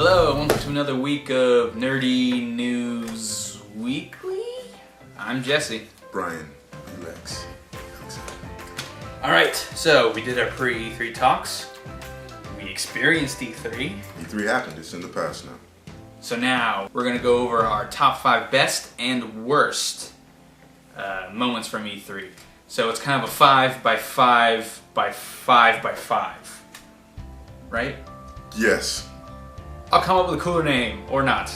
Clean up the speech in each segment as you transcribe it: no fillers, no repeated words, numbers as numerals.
Hello, welcome to another week of Nerdy News Weekly. I'm Jesse. Brian, Lex. Alright, so we did our pre-E3 talks. We experienced E3. E3 happened, it's in the past now. So now we're going to go over our top 5 best and worst moments from E3. So it's kind of a 5 by 5 by 5 by 5. Right? Yes. I'll come up with a cooler name, or not.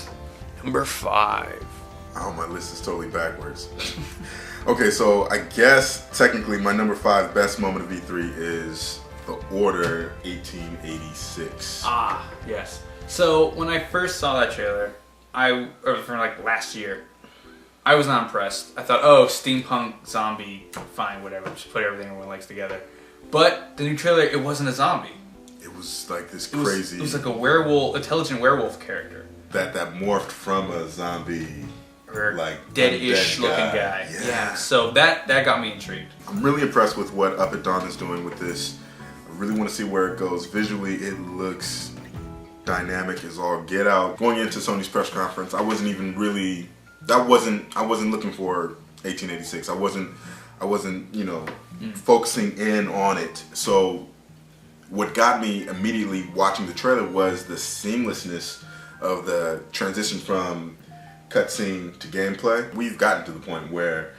Number 5. Oh, my list is totally backwards. Okay, so I guess technically my number 5 best moment of E3 is the Order 1886. Ah, yes. So when I first saw that trailer, or from like last year, I was not impressed. I thought, oh, steampunk zombie, fine, whatever, just put everything everyone likes together. But the new trailer, it wasn't a zombie. It was like this It crazy... It was like a werewolf, intelligent werewolf character. That morphed from a zombie, or like dead-ish looking guy. Yeah. So that got me intrigued. I'm really impressed with what Up at Dawn is doing with this. I really want to see where it goes. Visually, it looks dynamic as all get out. Going into Sony's press conference, I wasn't looking for 1886. I wasn't, focusing in on it. So what got me immediately watching the trailer was the seamlessness of the transition from cutscene to gameplay. We've gotten to the point where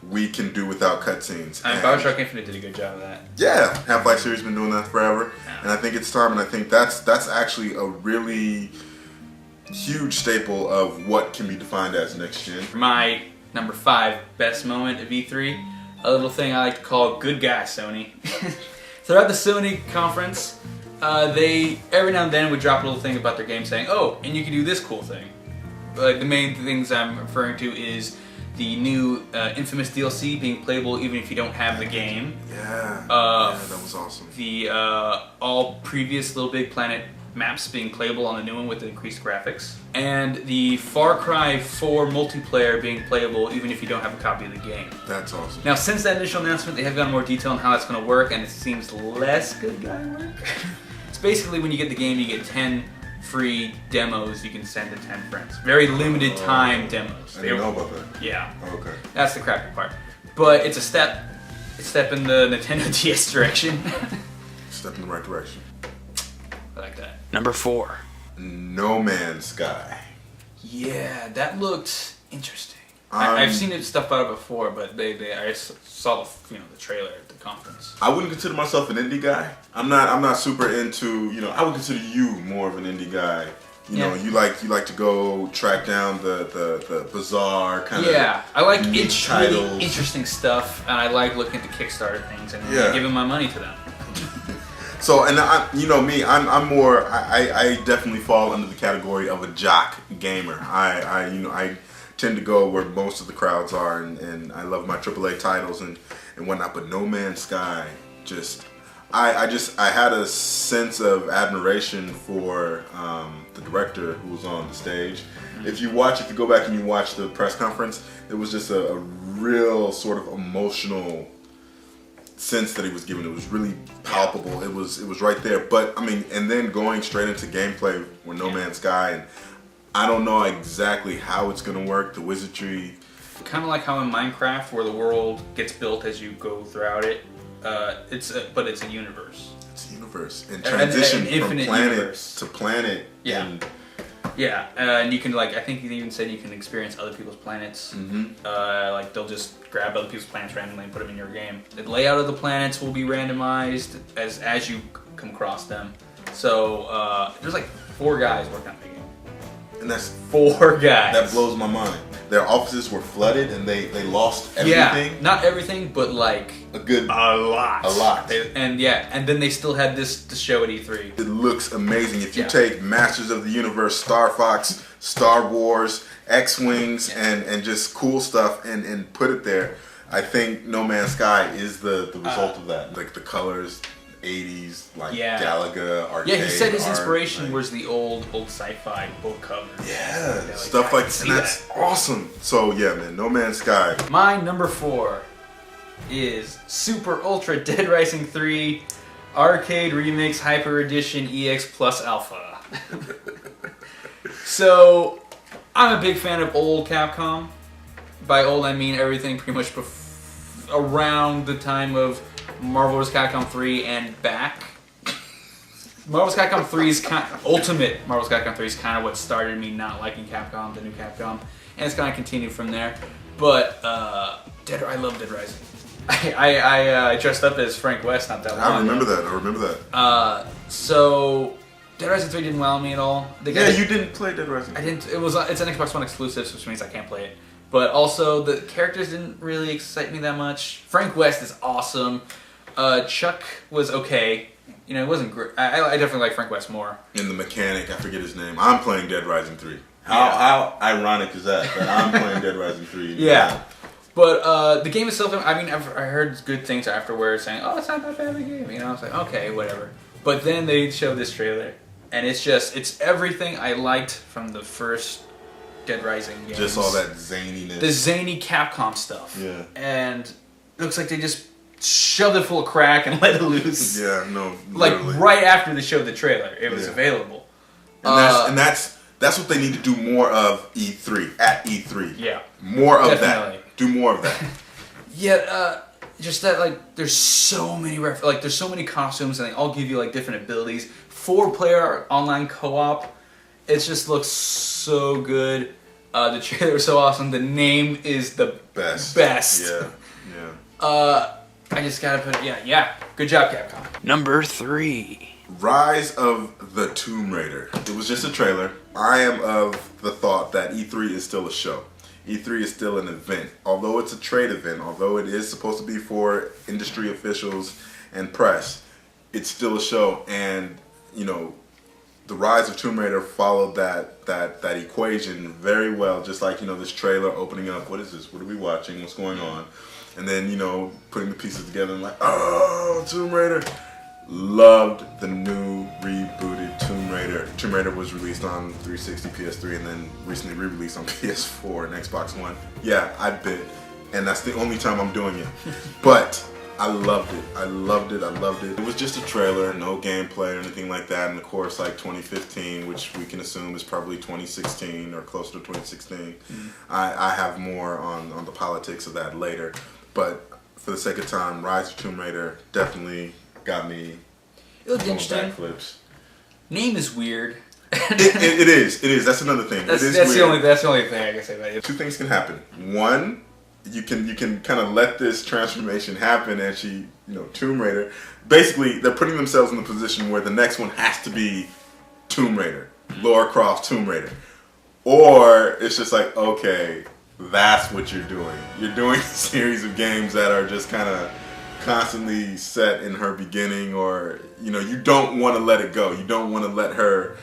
we can do without cutscenes. And Bioshock Infinite did a good job of that. Yeah, Half-Life series has been doing that forever, and I think it's time. And I think that's actually a really huge staple of what can be defined as next gen. My number 5 best moment of E3, a little thing I like to call "good guy Sony." Throughout the Sony conference, they every now and then would drop a little thing about their game saying, "Oh, and you can do this cool thing." Like the main things I'm referring to is the new Infamous DLC being playable even if you don't have the game. Yeah, that was awesome. The all previous Little Big Planet maps being playable on the new one with the increased graphics. And the Far Cry 4 multiplayer being playable even if you don't have a copy of the game. That's awesome. Now, since that initial announcement, they have gone more detail on how that's going to work, and it seems less good guy work. It's basically when you get the game, you get 10 free demos you can send to 10 friends. Very limited time demos. I didn't know about that. Yeah. Oh, okay. That's the crappy part. But it's a step in the Nintendo DS direction. Step in the right direction. I like that. Number 4. No Man's Sky. Yeah, that looked interesting. I've seen stuff about it before, but I saw the trailer at the conference. I wouldn't consider myself an indie guy. I'm not super into, I would consider you more of an indie guy. You know, you like to go track down the bizarre kind of. Yeah, I like really interesting stuff, and I like looking at the Kickstarter things and giving my money to them. So, and I'm more. I definitely fall under the category of a jock gamer. I tend to go where most of the crowds are, and I love my AAA titles and whatnot. But No Man's Sky, I had a sense of admiration for the director who was on the stage. If you go back and you watch the press conference, it was just a real sort of emotional sense that he was giving. It was really palpable. It was right there. But I mean, and then going straight into gameplay with No Man's Sky, and I don't know exactly how it's gonna work. The wizardry, kind of like how in Minecraft, where the world gets built as you go throughout it. But it's a universe. It's a universe, and transition an from planet to planet. Yeah. And you can I think you even said you can experience other people's planets. Mm-hmm. Like they'll just grab other people's planets randomly and put them in your game. The layout of the planets will be randomized as you come across them. So there's like 4 guys working on the game. And that's 4 guys. That blows my mind. Their offices were flooded and they lost everything. Yeah, not everything, but like a lot. And then they still had this to show at E3. It looks amazing. If you take Masters of the Universe, Star Fox, Star Wars, X-Wings, and just cool stuff and put it there, I think No Man's Sky is the result of that. Like the colors, 80s, Galaga, arcade. Yeah, he said his inspiration was the old sci-fi book covers. Yeah, stuff like that. And that's awesome. So yeah, man, No Man's Sky. My number 4 is Super Ultra Dead Rising 3 Arcade Remix Hyper Edition EX Plus Alpha. So, I'm a big fan of old Capcom. By old, I mean everything pretty much around the time of Marvel vs. Capcom 3 and back. Marvel vs. Capcom 3 is Ultimate Marvel vs. Capcom 3 is kind of what started me not liking Capcom, the new Capcom, and it's kind of continued from there. But I love Dead Rising. I dressed up as Frank West not that long I remember that. So Dead Rising 3 didn't wow me at all. You didn't play Dead Rising. I didn't. It's an Xbox One exclusive, which means I can't play it. But also the characters didn't really excite me that much. Frank West is awesome. Chuck was okay. You know, it wasn't great. I definitely like Frank West more. And the mechanic, I forget his name. I'm playing Dead Rising 3. How ironic is that I'm playing Dead Rising 3? Yeah. But the game itself, I mean, I heard good things afterwards saying, oh, it's not that bad of a game. You know, I was like, okay, whatever. But then they showed this trailer, and it's everything I liked from the first Dead Rising games. Just all that zaniness. The zany Capcom stuff. Yeah. And it looks like they just shoved it full of crack and let it loose. Yeah, no, literally. Like, right after they showed the trailer, it was available. And that's what they need to do more of at E3. Yeah. More of that. Do more of that. Yeah, just that, like, there's so many there's so many costumes, and they all give you, like, different abilities. 4-player online co-op. It just looks so good. The trailer was so awesome. The name is the best. Yeah. I just gotta put good job, Capcom. Number 3. Rise of the Tomb Raider. It was just a trailer. I am of the thought that E3 is still a show. E3 is still an event. Although it's a trade event, although it is supposed to be for industry officials and press, it's still a show. And, you know, the Rise of Tomb Raider followed that equation very well. Just like, you know, this trailer opening up. What is this? What are we watching? What's going on? And then, you know, putting the pieces together and like, oh, Tomb Raider. Loved the new rebooted Tomb Raider. Tomb Raider was released on 360, PS3, and then recently re-released on PS4 and Xbox One. Yeah, I bit. And that's the only time I'm doing it. But I loved it. I loved it. I loved it. It was just a trailer, no gameplay or anything like that. And of course, like 2015, which we can assume is probably 2016 or close to 2016. Mm-hmm. I have more on the politics of that later. But for the sake of time, Rise of Tomb Raider definitely got me. It looked interesting. Backflips. Name is weird. It is. That's another thing. That's the only thing I can say about it. Two things can happen. One, you can kind of let this transformation happen, and she, you know, Tomb Raider. Basically, they're putting themselves in the position where the next one has to be Tomb Raider, Lara Croft Tomb Raider, or it's just like, okay, that's what you're doing. You're doing a series of games that are just kind of constantly set in her beginning, or, you know, you don't want to let it go. You don't want to let her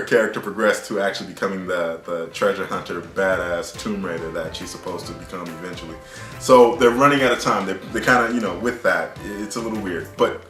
character progress to actually becoming the treasure hunter badass Tomb Raider that she's supposed to become eventually. So they're running out of time. They kind of, you know, with that, it's a little weird, but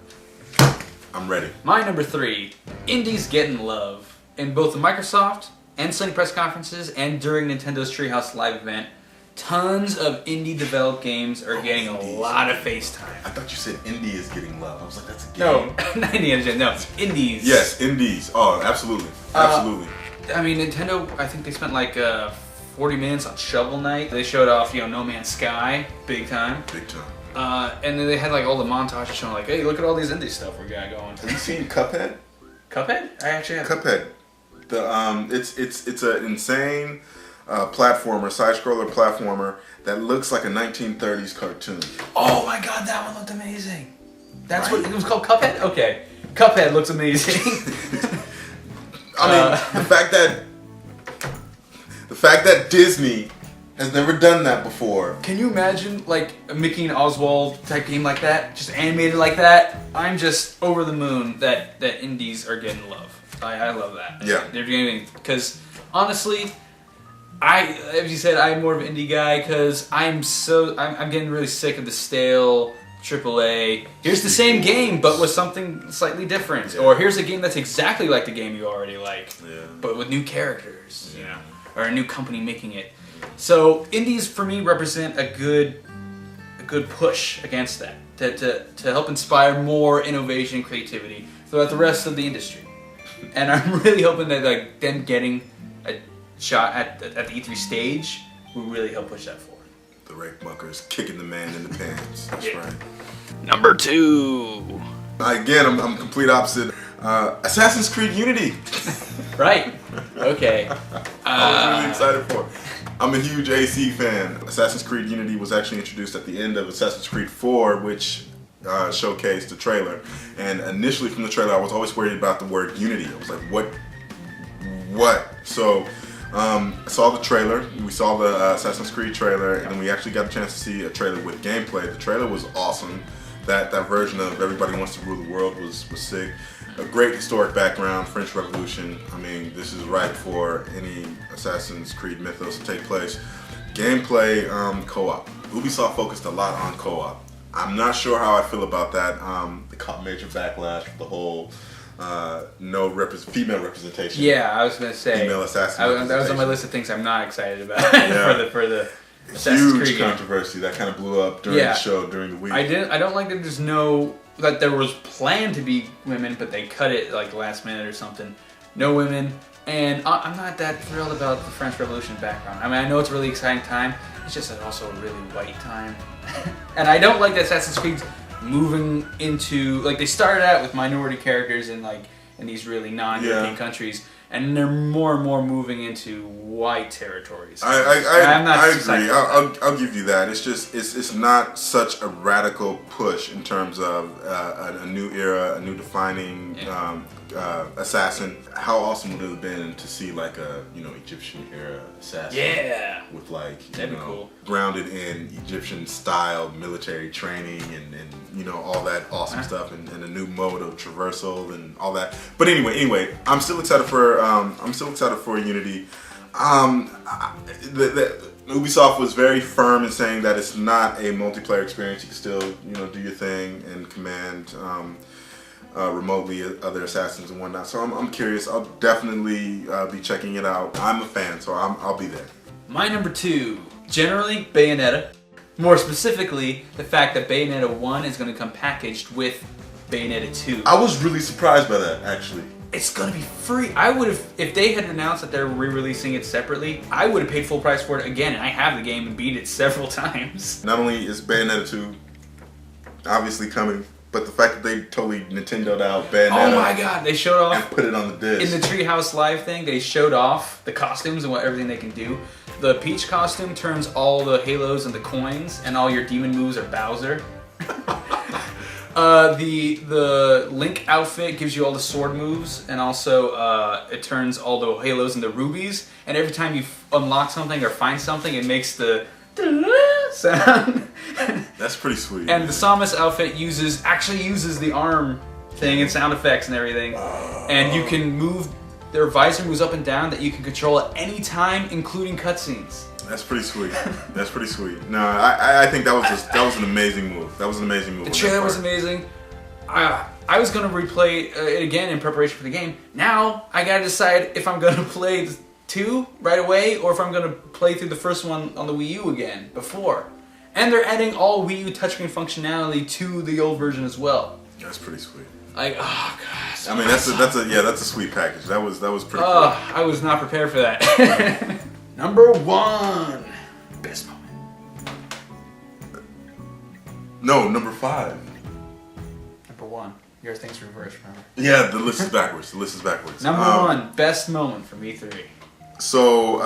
I'm ready. My number 3, indies getting love in both the Microsoft and Sony press conferences and during Nintendo's Treehouse Live event. Tons of indie developed games are getting a lot of face time. I thought you said indie is getting love. I was like, that's a game. No, not Indiana. No, indies. Yes, indies. Oh, absolutely. Absolutely. I mean, Nintendo, I think they spent like 40 minutes on Shovel Knight. They showed off, you know, No Man's Sky, big time. Big time. And then they had like all the montages showing like, hey, look at all these indie stuff we got going. Have you seen Cuphead? Cuphead? I actually have. Cuphead. It's an insane side-scroller platformer that looks like a 1930s cartoon. Oh my god, that one looked amazing. That's right? What it was called, Cuphead? Okay. Cuphead looks amazing. I mean, the fact that Disney has never done that before. Can you imagine like a Mickey and Oswald type game like that? Just animated like that? I'm just over the moon that indies are getting love. I love that. Yeah. They're getting, because honestly, as you said, I'm more of an indie guy because I'm getting really sick of the stale AAA. Here's the same game, but with something slightly different. Yeah. Or here's a game that's exactly like the game you already like, but with new characters, you know, or a new company making it. So indies for me represent a good push against that to help inspire more innovation and creativity throughout the rest of the industry. And I'm really hoping that like them getting a shot at the E3 stage will really help push that forward. The rake muckers kicking the man in the pants. That's right. Number 2. Again, I'm complete opposite. Assassin's Creed Unity. Right. Okay. I was really excited for it. I'm a huge AC fan. Assassin's Creed Unity was actually introduced at the end of Assassin's Creed 4, which showcased the trailer. And initially from the trailer, I was always worried about the word Unity. I was like, what? So I saw the trailer. We saw the Assassin's Creed trailer, and then we actually got a chance to see a trailer with gameplay. The trailer was awesome. That version of Everybody Wants to Rule the World was sick. A great historic background, French Revolution. I mean, this is right for any Assassin's Creed mythos to take place. Gameplay, co-op. Ubisoft focused a lot on co-op. I'm not sure how I feel about that. They caught major backlash for the whole female representation. Yeah, I was gonna say female assassin. That was on my list of things I'm not excited about for the Assassin's Creed huge controversy that kind of blew up during the show during the week. I don't like that. There's no that there was planned to be women, but they cut it like last minute or something. No women, and I'm not that thrilled about the French Revolution background. I mean, I know it's a really exciting time. It's just also a really white time, and I don't like that Assassin's Creed's moving into like they started out with minority characters in these really non-European countries, and they're more and more moving into white territories. I agree. I'll give you that. It's just it's not such a radical push in terms of a new era, a new defining assassin. How awesome would it have been to see like a Egyptian era assassin? Yeah. With like that'd be cool. Grounded in Egyptian style military training and all that awesome stuff and a new mode of traversal and all that. But anyway, I'm still excited for Unity. Ubisoft was very firm in saying that it's not a multiplayer experience. You can still do your thing and command remotely other assassins and whatnot. So I'm curious. I'll definitely be checking it out. I'm a fan, so I'll be there. My number 2, generally Bayonetta. More specifically, the fact that Bayonetta 1 is going to come packaged with Bayonetta 2. I was really surprised by that, actually. It's going to be free. I would have, if they had announced that they're re-releasing it separately, I would have paid full price for it again, and I have the game and beat it several times. Not only is Bayonetta 2 obviously coming, but the fact that they totally Nintendo'd out Bayonetta. Oh my god, they showed off. And put it on the disc. In the Treehouse Live thing, they showed off the costumes and everything they can do. The Peach costume turns all the halos into coins, and all your demon moves are Bowser. The Link outfit gives you all the sword moves, and also it turns all the halos into rubies. And every time you unlock something or find something, it makes the sound. That's pretty sweet. And the Samus outfit actually uses the arm thing and sound effects and everything. And you can move. Their visor moves up and down that you can control at any time, including cutscenes. That's pretty sweet. That's pretty sweet. No, I think that was an amazing move. That was an amazing move. The trailer was amazing. I was gonna replay it again in preparation for the game. Now I gotta decide if I'm gonna play 2 right away or if I'm gonna play through the first one on the Wii U again before. And they're adding all Wii U touchscreen functionality to the old version as well. That's pretty sweet. Like, oh gosh. I mean, that's a sweet package. That was pretty cool. I was not prepared for that. Number 1, best moment. No, number 5. Number 1. Your thing's reversed, remember? Yeah, the list is backwards. Number 1, best moment from E3. So,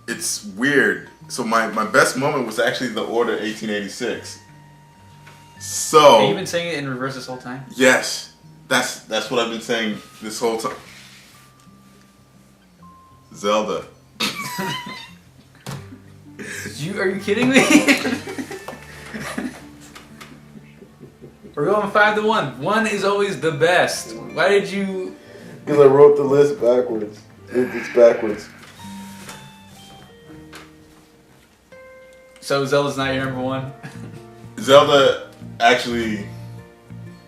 it's weird. So my best moment was actually the Order 1886. So. Have you been saying it in reverse this whole time? Yes, that's what I've been saying this whole time. Zelda. Are you kidding me? We're going 5-1. 1 is always the best. Why did you? Because I wrote the list backwards. It's backwards. So Zelda's not your number 1? Zelda, actually,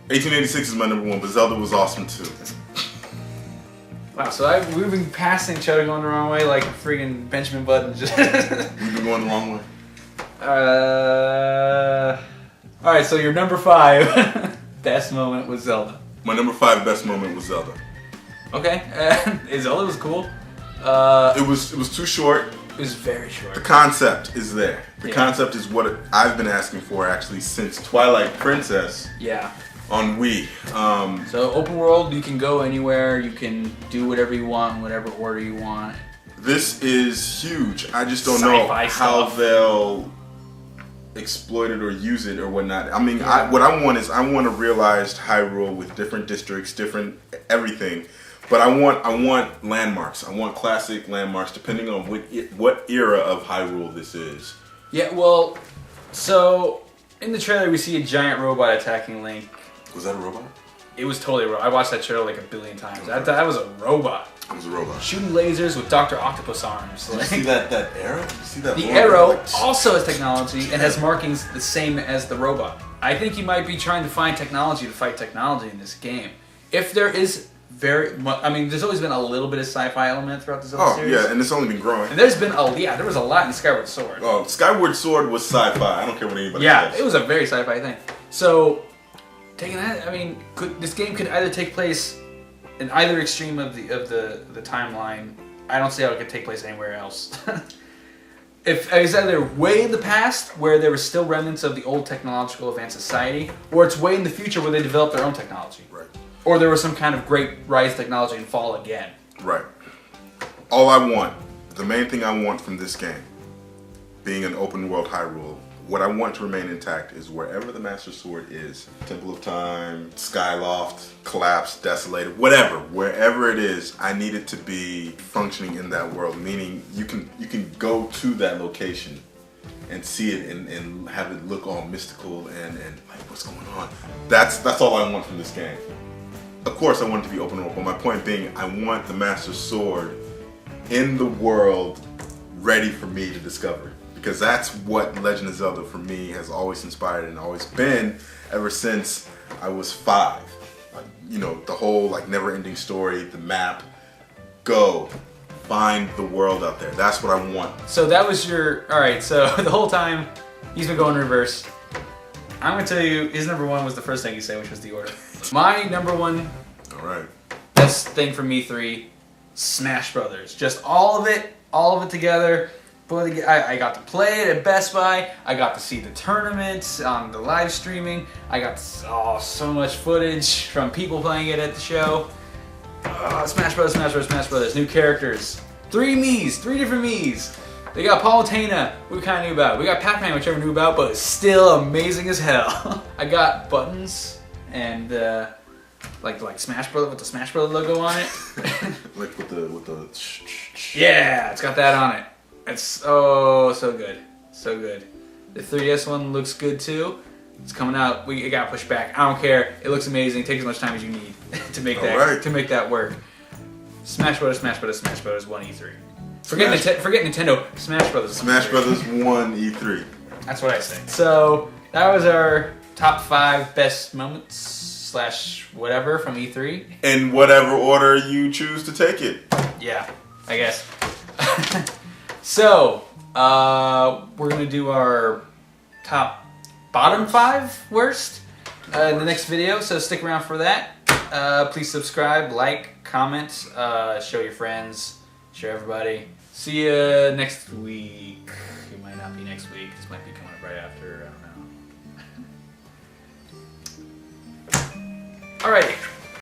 1886 is my number 1, but Zelda was awesome too. Wow, so we've been passing each other going the wrong way like a friggin' Benjamin Button. We've been going the wrong way. Alright, so your number 5 best moment was Zelda. My number 5 best moment was Zelda. Okay, Zelda was cool. It was too short. It was very short. The concept is there. The concept is what I've been asking for actually since Twilight Princess. Yeah. On Wii. So open world, you can go anywhere. You can do whatever you want, whatever order you want. This is huge. I just don't Sci-fi know how stuff. they'll exploit it or use it or whatnot. I mean, what I want is I want a realized Hyrule with different districts, different everything. But I want landmarks. I want classic landmarks, depending on what era of Hyrule this is. Yeah, well, so in the trailer we see a giant robot attacking Link. Was that a robot? It was totally a robot. I watched that trailer like a billion times. I thought that was a robot. It was a robot. Shooting lasers with Dr. Octopus arms. Did you see that arrow? Did you see that? The arrow also has technology and has markings the same as the robot. I think you might be trying to find technology to fight technology in this game. If there is there's always been a little bit of sci-fi element throughout the Zelda series. Oh, yeah, and it's only been growing. And there was a lot in Skyward Sword. Oh, Skyward Sword was sci-fi. I don't care what anybody says. It was a very sci-fi thing. So, taking that, this game could either take place in either extreme of the timeline. I don't see how it could take place anywhere else. If it's either way in the past, where there were still remnants of the old technological advanced society, or it's way in the future where they developed their own technology. Right. Or there was some kind of great rise technology and fall again. Right. All I want, the main thing I want from this game, being an open world Hyrule, what I want to remain intact is wherever the Master Sword is, Temple of Time, Skyloft, Collapsed, Desolated, whatever, wherever it is, I need it to be functioning in that world, meaning you can go to that location and see it and have it look all mystical and like what's going on. That's all I want from this game. Of course I want it to be open world, but my point being I want the Master Sword in the world ready for me to discover. Because that's what Legend of Zelda for me has always inspired and always been ever since I was 5. Like, the whole like never-ending story, the map, go find the world out there. That's what I want. So that was alright, so the whole time he's been going reverse. I'm gonna tell you his number 1 was the first thing you said, which was the order. My number 1 Alright. best thing from E3, Smash Brothers. Just all of it together. I got to play it at Best Buy. I got to see the tournaments on the live streaming. I got so much footage from people playing it at the show. Smash Brothers, Smash Brothers, Smash Brothers. New characters. 3 different Miis. They got Palutena, we kind of knew about. We got Pac-Man, which I never knew about, but it's still amazing as hell. I got buttons and like Smash Brothers with the Smash Brothers logo on it. Like with the Yeah, it's got that on it. It's so good. So good. The 3DS one looks good too. It's coming out. It got pushed back. I don't care. It looks amazing. Take as much time as you need to make that work. Smash Brothers, Smash Brothers, Smash Brothers 1 E3. Forget Nintendo. Smash Brothers. Smash Brothers 1 E3. That's what I say. So that was our top 5 best moments / whatever from E3. In whatever order you choose to take it. Yeah, I guess. So we're gonna do our bottom 5 worst in the next video. So stick around for that. Please subscribe, like, comment, show your friends, share everybody. See you next week. It might not be next week. This might be coming up right after. I don't know. Alrighty.